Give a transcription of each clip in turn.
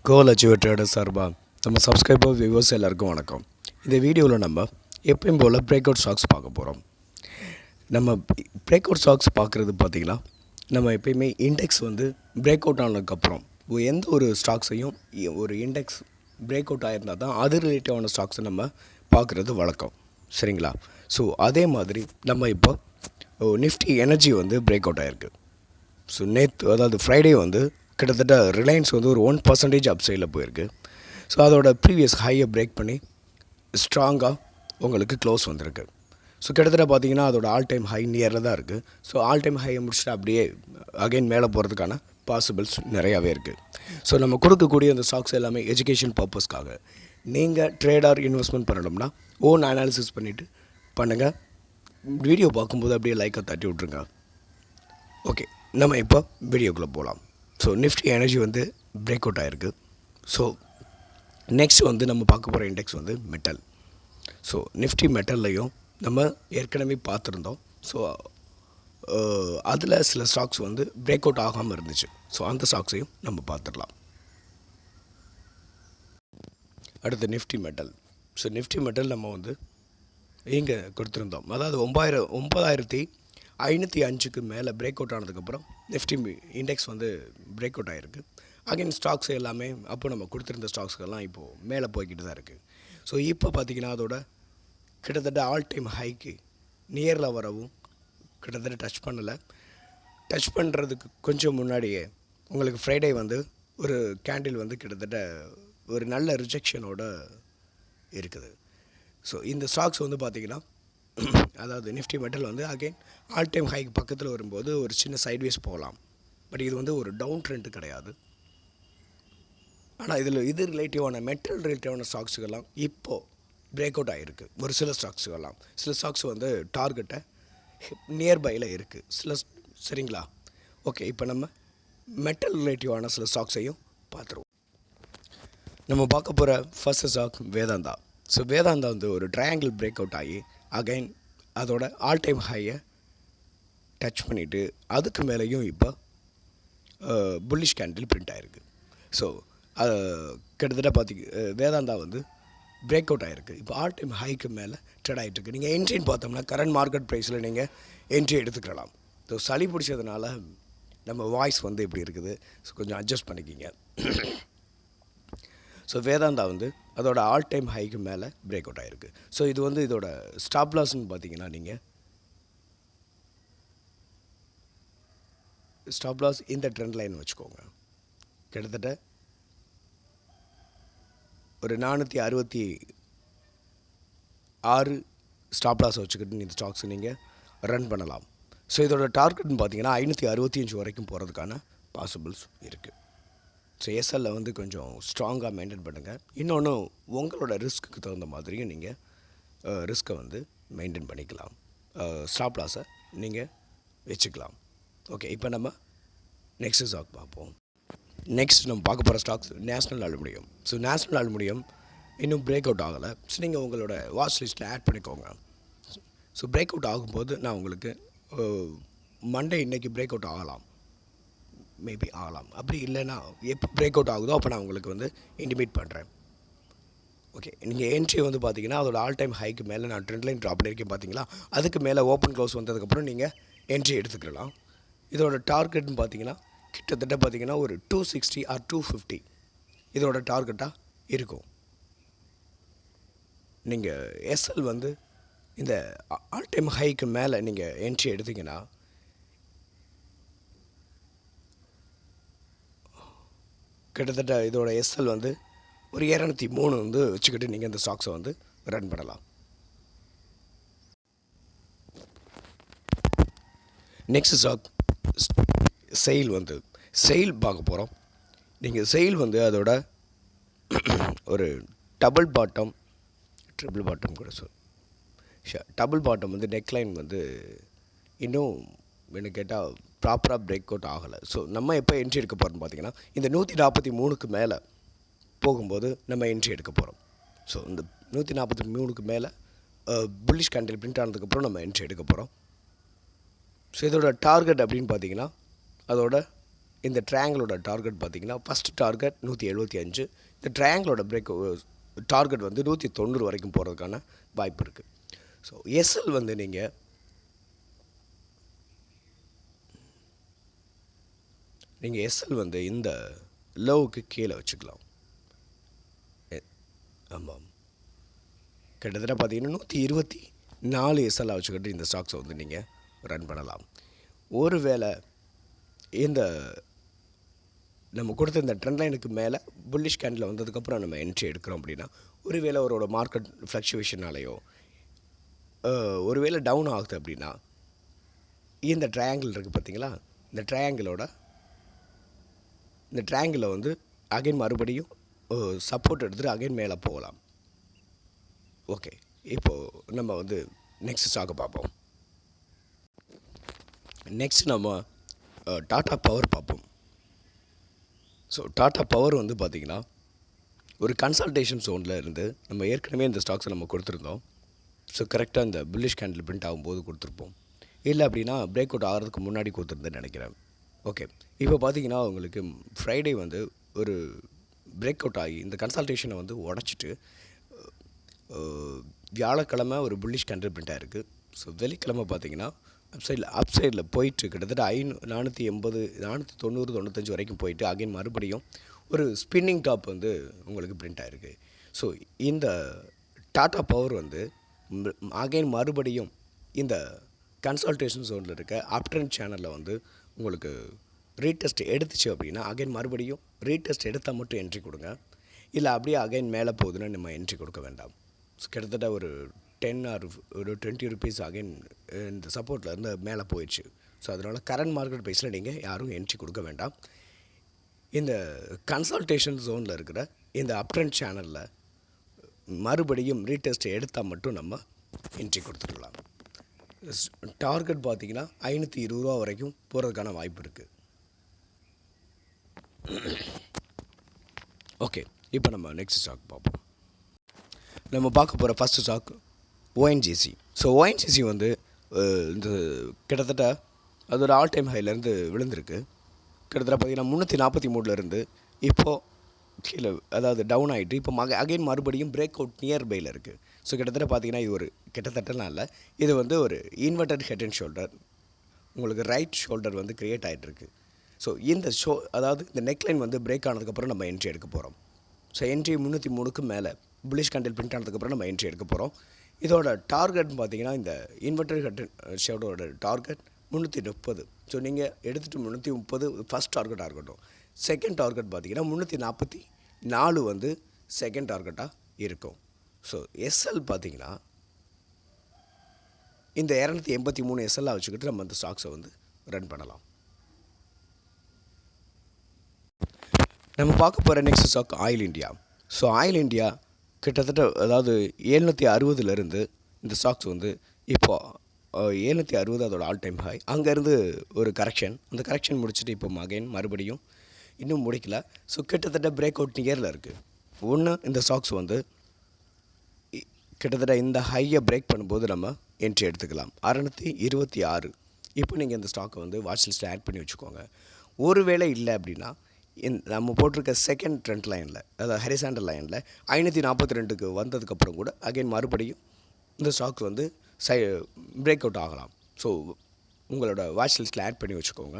கோல் achiever traders சார்பாக நம்ம subscriber viewers எல்லாருக்கும் வணக்கம். இந்த வீடியோவில் நம்ம எப்பயும் போல் பிரேக் அவுட் ஸ்டாக்ஸ் பார்க்க போகிறோம். நம்ம பிரேக் அவுட் ஸ்டாக்ஸ் பார்க்குறது பார்த்திங்கன்னா, நம்ம எப்பயுமே இண்டெக்ஸ் வந்து பிரேக் அவுட் ஆனதுக்கப்புறம் எந்த ஒரு ஸ்டாக்ஸையும் ஒரு இண்டெக்ஸ் பிரேக் அவுட் ஆகிருந்தால் தான் அது ரிலேட்டிவான ஸ்டாக்ஸை நம்ம பார்க்குறது வழக்கம், சரிங்களா? ஸோ அதே மாதிரி நம்ம இப்போ நிஃப்டி எனர்ஜி வந்து பிரேக் அவுட் ஆகிருக்கு. ஸோ நேற்று அதாவது ஃப்ரைடே வந்து கிட்டத்தட்ட ரிலையன்ஸ் வந்து ஒரு 1% அப்சைடில் போயிருக்கு. ஸோ அதோட ப்ரீவியஸ் ஹையை பிரேக் பண்ணி ஸ்ட்ராங்காக உங்களுக்கு க்ளோஸ் வந்திருக்கு. ஸோ கிட்டத்தட்ட பார்த்திங்கன்னா அதோட ஆல் டைம் ஹை நியரில் தான் இருக்குது. ஸோ ஆல் டைம் ஹையை முடிச்சுட்டு அப்படியே அகைன் மேலே போகிறதுக்கான பாசிபிள்ஸ் நிறையாவே இருக்குது. ஸோ நம்ம கொடுக்கக்கூடிய அந்த ஸ்டாக்ஸ் எல்லாமே எஜுகேஷன் பர்பஸ்க்காக. நீங்கள் ட்ரேடார் இன்வெஸ்ட்மெண்ட் பண்ணணும்னா ஓன் அனாலிசிஸ் பண்ணிவிட்டு பண்ணுங்கள். வீடியோ பார்க்கும்போது அப்படியே லைக்கை தட்டி விட்ருங்க. ஓகே, நம்ம இப்போ வீடியோக்குள்ளே போகலாம். ஸோ நிஃப்டி எனர்ஜி வந்து பிரேக் அவுட் ஆகிருக்கு. ஸோ நெக்ஸ்ட் வந்து நம்ம பார்க்க போகிற இண்டெக்ஸ் வந்து மெட்டல். ஸோ நிஃப்டி மெட்டல்லையும் நம்ம ஏற்கனவே பார்த்துருந்தோம். ஸோ அதில் சில ஸ்டாக்ஸ் வந்து பிரேக் அவுட் ஆகாமல் இருந்துச்சு. ஸோ அந்த ஸ்டாக்ஸையும் நம்ம பார்த்துடலாம். அடுத்து Nifty metal. So Nifty metal நம்ம வந்து இங்கே கொடுத்துருந்தோம். அதாவது 9,505க்கு மேலே பிரேக் அவுட் ஆனதுக்கப்புறம் நிஃப்டி இண்டெக்ஸ் வந்து பிரேக் அவுட் ஆகிருக்கு. அகைன் ஸ்டாக்ஸ் எல்லாமே அப்போ நம்ம கொடுத்துருந்த ஸ்டாக்ஸ்கெல்லாம் இப்போது மேலே போய்கிட்டு தான் இருக்குது. ஸோ இப்போ பார்த்திங்கன்னா அதோட கிட்டத்தட்ட ஆல் டைம் ஹைக்கு நியரில் வரவும் கிட்டத்தட்ட டச் பண்ணலை. டச் பண்ணுறதுக்கு கொஞ்சம் முன்னாடியே உங்களுக்கு ஃப்ரைடே வந்து ஒரு கேண்டில் வந்து கிட்டத்தட்ட ஒரு நல்ல ரிஜெக்ஷனோடு இருக்குது. ஸோ இந்த ஸ்டாக்ஸ் வந்து பார்த்திங்கன்னா அதாவது நிஃப்டி மெட்டல் வந்து அகைன் ஆல் டைம் ஹைக்கு பக்கத்தில் வரும்போது ஒரு சின்ன சைட்வேஸ் போகலாம். பட் இது வந்து ஒரு டவுன் ட்ரெண்ட் கிடையாது. ஆனால் இதில் இது ரிலேட்டிவான மெட்டல் ரிலேட்டிவான ஸ்டாக்ஸுக்கெல்லாம் இப்போது பிரேக் அவுட் ஆகிருக்கு. ஒரு சில ஸ்டாக்ஸுக்கெல்லாம் சில ஸ்டாக்ஸ் வந்து டார்கெட்டை நியர்பையில் இருக்குது சரிங்களா? ஓகே, இப்போ நம்ம மெட்டல் ரிலேட்டிவான சில ஸ்டாக்ஸையும் பார்த்துருவோம். நம்ம பார்க்க போகிற first stock Vedanta. So Vedanta வந்து ஒரு ட்ரையாங்கிள் பிரேக் அவுட் ஆகி அகைன் அதோட ஆல் டைம் ஹையை டச் பண்ணிவிட்டு அதுக்கு மேலேயும் இப்போ புல்லிஷ் கேண்டில் பிரிண்ட் ஆகிருக்கு. ஸோ கிட்டத்தட்ட வேதாந்தா வந்து பிரேக் அவுட் ஆகிருக்கு. இப்போ ஆல் டைம் ஹைக்கு மேலே ட்ரேட் ஆகிட்டுருக்கு. நீங்கள் என்ட்ரின்னு பார்த்தோம்னா கரண்ட் மார்க்கெட் ப்ரைஸில் நீங்கள் என்ட்ரி எடுத்துக்கலாம். ஸோ சளி பிடிச்சதுனால நம்ம வாய்ஸ் வந்து இப்படி இருக்குது. ஸோ கொஞ்சம் அட்ஜஸ்ட் பண்ணிக்கிங்க. ஸோ வேதாந்தா வந்து அதோட ஆல் டைம் ஹைக்கு மேலே பிரேக் அவுட் ஆகிருக்கு. ஸோ இது வந்து இதோட ஸ்டாப் லாஸ்ன்னு பார்த்தீங்கன்னா நீங்கள் ஸ்டாப் லாஸ் இந்த ட்ரெண்ட் லைன் வச்சுக்கோங்க. கிட்டத்தட்ட ஒரு 466 ஸ்டாப் லாஸ் வச்சுக்கிட்டு இந்த ஸ்டாக்ஸ் நீங்கள் ரன் பண்ணலாம். ஸோ இதோட டார்கெட்னு பார்த்தீங்கன்னா 565 வரைக்கும் போகிறதுக்கான பாசிபிள்ஸ் இருக்குது. ஸோ எஸ்எல்ல வந்து கொஞ்சம் ஸ்ட்ராங்காக மெயின்டைன் பண்ணுங்கள். இன்னொன்று உங்களோட ரிஸ்க்கு தகுந்த மாதிரியும் நீங்கள் ரிஸ்க்கை வந்து மெயின்டைன் பண்ணிக்கலாம். ஸ்டாப் லாஸை நீங்கள் வச்சுக்கலாம். ஓகே, இப்போ நம்ம நெக்ஸ்ட் ஸ்டாக் பார்ப்போம். நெக்ஸ்ட் நம்ம பார்க்க போகிற stocks national aluminium. So national aluminium இன்னும் பிரேக் அவுட் ஆகலை. ஸோ நீங்கள் உங்களோட வாட்ச் லிஸ்ட்டில் ஆட் பண்ணிக்கோங்க. ஸோ பிரேக் அவுட் ஆகும்போது நான் உங்களுக்கு மண்டே இன்றைக்கி பிரேக் அவுட் ஆகலாம், மேபி ஆகலாம். அப்படி இல்லைன்னா எப்போ பிரேக் அவுட் ஆகுதோ அப்போ நான் உங்களுக்கு வந்து இன்டிமேட் பண்ணுறேன். ஓகே, நீங்கள் என்ட்ரி வந்து பார்த்தீங்கன்னா அதோட ஆல் டைம் ஹைக்கு மேலே நான் ட்ரெண்ட் லைன் ட்ராப் பண்ணியிருக்கேன் பார்த்தீங்களா? அதுக்கு மேலே ஓப்பன் க்ளோஸ் வந்ததுக்கப்புறம் நீங்கள் என்ட்ரி எடுத்துக்கலாம். இதோட டார்கெட்னு பார்த்தீங்கன்னா கிட்டத்தட்ட பார்த்தீங்கன்னா ஒரு 260 ஆர் 250 இதோட டார்கெட்டாக இருக்கும். நீங்கள் எஸ்எல் வந்து இந்த ஆல் டைம் ஹைக்கு மேலே நீங்கள் என்ட்ரி எடுத்தீங்கன்னா கிட்டத்தட்ட இதோட எஸ்எல் வந்து ஒரு 203 வந்து வச்சுக்கிட்டு நீங்கள் இந்த ஸ்டாக்ஸை வந்து ரன் பண்ணலாம். நெக்ஸ்ட் ஸ்டாக் செயில் வந்து செயில் பார்க்க போகிறோம். நீங்கள் செயில் வந்து அதோட ஒரு டபுள் பாட்டம் ட்ரிபிள் பாட்டம் கூட டபுள் பாட்டம் வந்து நெக்லைன் வந்து இன்னும் என்ன கேட்டால் ப்ராப்பராக பிரேக் அவுட் ஆகலை. ஸோ நம்ம எப்போ என்ட்ரி எடுக்க போகிறோம்னு பார்த்தீங்கன்னா இந்த 143க்கு மேலே போகும்போது நம்ம என்ட்ரி எடுக்க போகிறோம். ஸோ இந்த 143க்கு மேலே புல்லிஷ் கேண்டில் பிரிண்ட் ஆனதுக்கப்புறம் நம்ம என்ட்ரி எடுக்க போகிறோம். ஸோ இதோட டார்கெட் அப்படின்னு பார்த்தீங்கன்னா அதோட இந்த ட்ரையாங்கிளோட டார்கெட் பார்த்திங்கன்னா ஃபஸ்ட் டார்கெட் 175. இந்த ட்ரையாங்கிளோட டார்கெட் வந்து 190 வரைக்கும் போகிறதுக்கான வாய்ப்பு இருக்குது. ஸோ எஸ்எல் வந்து நீங்கள் எஸ்எல் வந்து இந்த லோவுக்கு கீழே வச்சுக்கலாம். ஆமாம், கிட்டத்தட்ட பார்த்தீங்கன்னா 124 எஸ்எல்லாக வச்சுக்கிட்டு இந்த ஸ்டாக்ஸை வந்து நீங்கள் ரன் பண்ணலாம். ஒருவேளை இந்த நம்ம கொடுத்த இந்த ட்ரெண்ட் லைனுக்கு மேலே புல்லிஷ் கேண்டில் வந்ததுக்கப்புறம் நம்ம என்ட்ரி எடுக்கிறோம் அப்படின்னா, ஒருவேளை அவரோட மார்க்கெட் ஃப்ளக்சுவேஷனாலேயோ ஒருவேளை டவுன் ஆகுது அப்படின்னா, இந்த ட்ரையாங்கிள் இருக்குது பார்த்தீங்களா, இந்த ட்ரையாங்கிளில் வந்து அகைன் மறுபடியும் சப்போர்ட் எடுத்துகிட்டு அகைன் மேலே போகலாம். ஓகே, இப்போது நம்ம வந்து நெக்ஸ்ட் ஸ்டாக்கை பார்ப்போம். நெக்ஸ்ட் நம்ம டாடா பவர் பார்ப்போம். ஸோ டாடா பவர் வந்து பார்த்திங்கன்னா ஒரு கன்சல்டேஷன் ஜோனில் இருந்து நம்ம ஏற்கனவே இந்த ஸ்டாக்ஸை நம்ம கொடுத்துருந்தோம். ஸோ கரெக்டாக இந்த புல்லிஷ் கேண்டில் பிரிண்ட் ஆகும்போது கொடுத்துருப்போம். இல்லை அப்படின்னா பிரேக் அவுட் ஆகிறதுக்கு முன்னாடி கொடுத்துருந்தேன்னு நினைக்கிறேன். ஓகே, இப்போ பார்த்தீங்கன்னா உங்களுக்கு ஃப்ரைடே வந்து ஒரு பிரேக் அவுட் ஆகி இந்த கன்சல்டேஷனை வந்து உடச்சிட்டு வியாழக்கிழமை ஒரு புல்லிஷ் கேண்டில் பிரிண்ட் ஆகிருக்கு. ஸோ வெள்ளிக்கிழமை பார்த்தீங்கன்னா அப்சைடில் போயிட்டு கிட்டத்தட்ட 480 490 95 வரைக்கும் போயிட்டு அகைன் மறுபடியும் ஒரு ஸ்பின்னிங் டாப் வந்து உங்களுக்கு பிரிண்ட் ஆகிருக்கு. ஸோ இந்த டாடா பவர் வந்து அகைன் மறுபடியும் இந்த கன்சல்டேஷன் ஜோனில் இருக்க அப்ட்ரெண்ட் சேனலில் வந்து உங்களுக்கு ரீடெஸ்ட் எடுத்துச்சு அப்படின்னா அகைன் மறுபடியும் ரீடெஸ்ட் எடுத்தால் மட்டும் என்ட்ரி கொடுங்க. இல்லை அப்படியே அகைன் மேலே போகுதுன்னா நம்ம என்ட்ரி கொடுக்க வேண்டாம். ஸோ கிட்டத்தட்ட ஒரு 10 or 20 ருபீஸ் அகைன் இந்த சப்போர்ட்டில் இருந்து மேலே போயிடுச்சு. ஸோ அதனால் கரண்ட் மார்க்கெட் ப்ரைஸில் நீங்கள் யாரும் என்ட்ரி கொடுக்க வேண்டாம். இந்த கன்சல்டேஷன் ஜோனில் இருக்கிற இந்த அப்ட்ரெண்ட் சேனலில் மறுபடியும் ரீடெஸ்ட் எடுத்தால் மட்டும் நம்ம என்ட்ரி கொடுத்துக்கலாம். டார்கெட் பார்த்திங்கன்னா 520 ரூபா வரைக்கும் போகிறதுக்கான வாய்ப்பு இருக்குது. ஓகே, இப்போ நம்ம நெக்ஸ்ட் ஸ்டாக் பார்ப்போம். நம்ம பார்க்க போகிற first stock ONGC. So ONGC வந்து இந்த கிட்டத்தட்ட அதோட ஆல் டைம் ஹைலேருந்து விழுந்திருக்கு. கிட்டத்தட்ட பார்த்திங்கன்னா 343 இப்போது கீழே, அதாவது டவுன் ஆகிட்டு இப்போ அகைன் மறுபடியும் பிரேக் அவுட் நியர் பையில் இருக்குது. ஸோ கிட்டத்தட்ட பார்த்திங்கன்னா இது ஒரு கிட்டத்தட்டலாம் இல்லை, இது வந்து ஒரு இன்வெர்டட் ஹெட் அண்ட் ஷோல்டர், உங்களுக்கு ரைட் ஷோல்டர் வந்து க்ரியேட் ஆகிட்டுருக்கு. ஸோ இந்த அதாவது இந்த நெக்லைன் வந்து பிரேக் ஆனதுக்கப்புறம் நம்ம என்ட்ரி எடுக்க போகிறோம். ஸோ என்ட்ரி 303க்கு மேலே புல்லிஷ் கேண்டில் பிரிண்ட் ஆனதுக்கப்புறம் நம்ம என்ட்ரி எடுக்க போகிறோம். இதோட டார்கெட் பார்த்திங்கன்னா இந்த இன்வெர்டட் ஹெட் அண்ட் ஷோல்டரோட டார்கெட் 330. ஸோ நீங்கள் எடுத்துகிட்டு 330 ஃபஸ்ட் டார்கெட்டாக இருக்கட்டும். செகண்ட் டார்கெட் பார்த்திங்கன்னா 344 வந்து செகண்ட் டார்கெட்டாக இருக்கும். ஸோ எஸ்எல் பார்த்திங்கன்னா இந்த 283 எஸ்எல்லாக வச்சுக்கிட்டு நம்ம அந்த ஸ்டாக்ஸை வந்து ரன் பண்ணலாம். நம்ம பார்க்க போகிற next stock oil India. So oil India கிட்டத்தட்ட அதாவது 760 இந்த ஸ்டாக்ஸ் வந்து இப்போது 760 அதோட ஆல் டைம் ஹை. அங்கேருந்து ஒரு கரெக்ஷன், அந்த கரெக்ஷன் முடிச்சுட்டு இப்போ அகைன் மறுபடியும் இன்னும் முடிக்கல. ஸோ கிட்டத்தட்ட பிரேக் அவுட் நியரில் இருக்குது. ஒன்று இந்த ஸ்டாக்ஸ் வந்து கிட்டத்தட்ட இந்த ஹையை பிரேக் பண்ணும்போது நம்ம என்ட்ரி எடுத்துக்கலாம். 626. இப்போ நீங்கள் இந்த ஸ்டாக்கை வந்து வாட்ச் லிஸ்ட்டில் ஆட் பண்ணி வச்சுக்கோங்க. ஒருவேளை இல்லை அப்படின்னா நம்ம போட்டிருக்க செகண்ட் ட்ரெண்ட் லைனில், அதாவது ஹரிசாண்டல் லைனில் 542க்கு வந்ததுக்கப்புறம் கூட அகைன் மறுபடியும் இந்த ஸ்டாக் வந்து பிரேக் அவுட் ஆகலாம். ஸோ உங்களோட வாட்ச் லிஸ்ட்டில் ஆட் பண்ணி வச்சுக்கோங்க.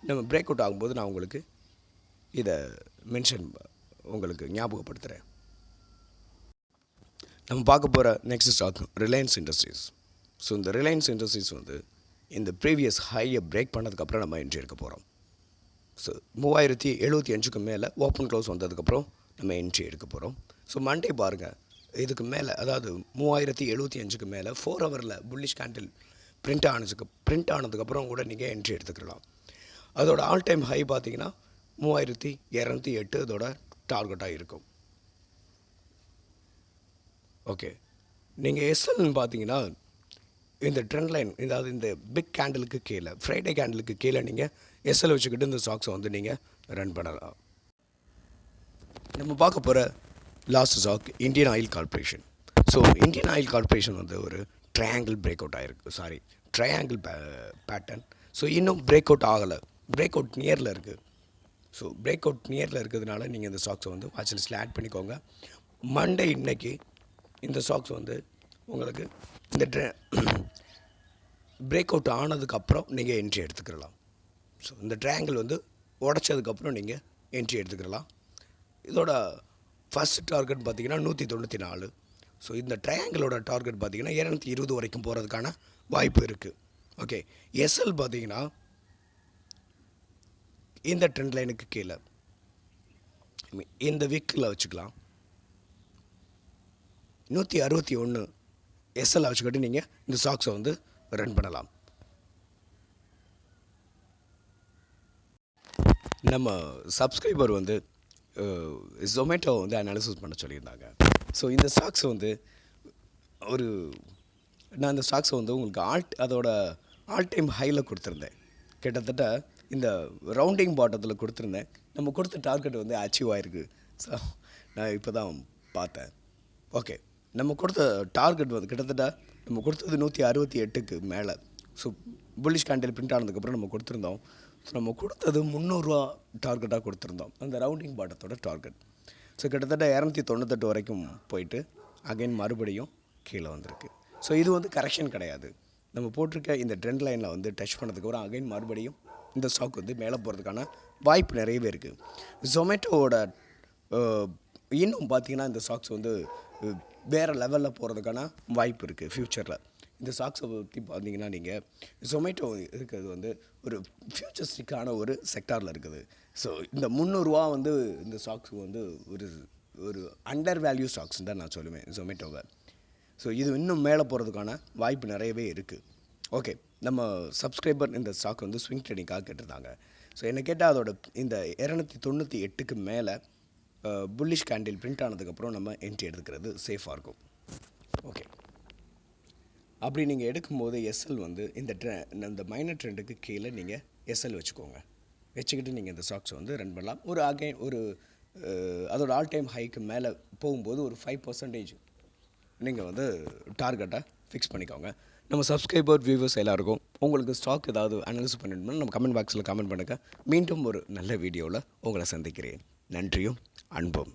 நம்ம பிரேக் அவுட் ஆகும்போது நான் உங்களுக்கு இதை உங்களுக்கு ஞாபகப்படுத்துகிறேன். நம்ம பார்க்க போகிற next stock Reliance Industries. So இந்த ரிலையன்ஸ் இண்டஸ்ட்ரீஸ் வந்து இந்த ப்ரீவியஸ் ஹையை பிரேக் பண்ணதுக்கப்புறம் நம்ம என்ட்ரி எடுக்க போகிறோம். ஸோ 3075க்கு மேலே ஓப்பன் க்ளோஸ் வந்ததுக்கப்புறம் நம்ம என்ட்ரி எடுக்க போகிறோம். ஸோ மண்டே பாருங்கள், இதுக்கு மேலே அதாவது 3075க்கு மேலே 4 ஹவரில் புல்லிஷ் கேண்டில் பிரிண்ட் ஆனதுக்கப்புறம் கூட நீங்கள் என்ட்ரி எடுத்துக்கலாம். அதோட ஆல் டைம் ஹை பார்த்திங்கன்னா 3208 அதோட டார்கெட்டாக இருக்கும். ஓகே, நீங்கள் எஸ்எல்னு பார்த்தீங்கன்னா இந்த ட்ரெண்ட் லைன், அதாவது இந்த பிக் கேண்டிலுக்கு கீழே, ஃப்ரைடே கேண்டிலுக்கு கீழே நீங்கள் எஸ்எல் வச்சுக்கிட்டு இந்த ஸ்டாக்ஸை வந்து நீங்கள் ரன் பண்ணலாம். நம்ம பார்க்க போகிற last stock Indian Oil Corporation. So Indian Oil Corporation வந்து ஒரு ட்ரையாங்கிள் பிரேக் அவுட் ஆகிருக்கு, ட்ரையாங்கிள் பேட்டர்ன். ஸோ இன்னும் பிரேக் அவுட் ஆகலை. பிரேக் அவுட் நியரில் இருக்குது. ஸோ பிரேக் அவுட் நியரில் இருக்கிறதுனால நீங்கள் இந்த ஸ்டாக்ஸை வந்து வாட்ச் லிஸ்ட்டில் ஆட் பண்ணிக்கோங்க. மண்டே இன்னைக்கு இந்த ஸ்டாக்ஸ் வந்து உங்களுக்கு இந்த பிரேக் அவுட் ஆனதுக்கப்புறம் நீங்கள் என்ட்ரி எடுத்துக்கலாம். ஸோ இந்த ட்ரையாங்கிள் வந்து உடச்சதுக்கப்புறம் நீங்கள் என்ட்ரி எடுத்துக்கலாம். இதோட ஃபஸ்ட் டார்கெட் பார்த்தீங்கன்னா 194. ஸோ இந்த ட்ரையாங்கிளோட டார்கெட் பார்த்தீங்கன்னா 220 வரைக்கும் போகிறதுக்கான வாய்ப்பு இருக்குது. ஓகே, எஸ்எல் பார்த்தீங்கன்னா இந்த ட்ரெண்ட் லைனுக்கு கீழே இந்த வீக்கில் வச்சுக்கலாம். 161 எஸ்எல் வச்சுக்கிட்டு நீங்கள் இந்த ஸ்டாக்ஸை வந்து ரன் பண்ணலாம். நம்ம சப்ஸ்கிரைபர் வந்து ஜொமேட்டோ வந்து அனாலிசிஸ் பண்ண சொல்லியிருந்தாங்க. ஸோ இந்த ஸ்டாக்ஸ் வந்து நான் இந்த ஸ்டாக்ஸை வந்து உங்களுக்கு அதோட ஆல் டைம் ஹையில் கொடுத்துருந்தேன். கிட்டத்தட்ட இந்த ரவுண்டிங் பாட்டத்தில் கொடுத்துருந்தேன். நம்ம கொடுத்த டார்கெட் வந்து அச்சீவ் ஆகிருக்கு. ஸோ நான் இப்போ தான் பார்த்தேன். ஓகே, நம்ம கொடுத்த டார்கெட் வந்து கிட்டத்தட்ட நம்ம கொடுத்தது 168க்கு மேலே. ஸோ புல்லிஷ் கேண்டில் பிரிண்ட் ஆனதுக்கப்புறம் நம்ம கொடுத்துருந்தோம். ஸோ நம்ம கொடுத்தது 300 டார்கெட்டாக கொடுத்துருந்தோம், அந்த ரவுண்டிங் பாட்டத்தோட டார்கெட். ஸோ கிட்டத்தட்ட 298 வரைக்கும் போயிட்டு அகைன் மறுபடியும் கீழே வந்திருக்கு. ஸோ இது வந்து கரெக்ஷன் கிடையாது. நம்ம போட்டிருக்க இந்த ட்ரெண்ட் லைனில் வந்து டச் பண்ணதுக்கப்புறம் அகைன் மறுபடியும் இந்த ஸ்டாக் வந்து மேலே போகிறதுக்கான வாய்ப்பு நிறையவே இருக்குது. ஜொமேட்டோவோட இன்னும் பார்த்தீங்கன்னா இந்த ஸ்டாக்ஸ் வந்து வேறு லெவலில் போகிறதுக்கான வாய்ப்பு இருக்குது ஃப்யூச்சரில். இந்த ஸ்டாக்ஸை பற்றி பார்த்தீங்கன்னா நீங்கள் ஜொமேட்டோ இருக்கிறது வந்து ஒரு ஃப்யூச்சரிஸ்டிக்கான ஒரு செக்டாரில் இருக்குது. ஸோ இந்த 300 வந்து இந்த ஸ்டாக்ஸுக்கு வந்து ஒரு அண்டர் வேல்யூ ஸ்டாக்ஸ் தான் நான் சொல்லுவேன் ஜொமேட்டோவை. ஸோ இது இன்னும் மேலே போகிறதுக்கான வாய்ப்பு நிறையவே இருக்குது. ஓகே, நம்ம சப்ஸ்கிரைபர் இந்த ஸ்டாக் வந்து ஸ்விங் ட்ரேடிங்காக கேட்டிருந்தாங்க. ஸோ என்னை கேட்டால் அதோட இந்த 298க்கு மேலே புல்லிஷ் கேண்டில் பிரிண்ட் ஆனதுக்கப்புறம் நம்ம என்ட்ரி எடுத்துக்கிறது சேஃபாக இருக்கும். ஓகே, அப்படி நீங்கள் எடுக்கும்போது எஸ்எல் வந்து இந்த மைனர் ட்ரெண்டுக்கு கீழே நீங்கள் எஸ்எல் வச்சுக்கிட்டு நீங்கள் இந்த ஸ்டாக்ஸை வந்து ரன் பண்ணலாம். அதோட ஆல் டைம் ஹைக்கு மேலே போகும்போது ஒரு 5% நீங்கள் வந்து டார்கெட்டை ஃபிக்ஸ் பண்ணிக்கோங்க. நம்ம சப்ஸ்கிரைபர் வியூவர்ஸ் எல்லாருக்கும் உங்களுக்கு ஸ்டாக் ஏதாவது அனலைஸ் பண்ணிடணும்னா நம்ம கமெண்ட் பாக்ஸில் கமெண்ட் பண்ணுங்கள். மீண்டும் ஒரு நல்ல வீடியோவில் உங்களை சந்திக்கிறேன். நன்றியும் அன்பும்.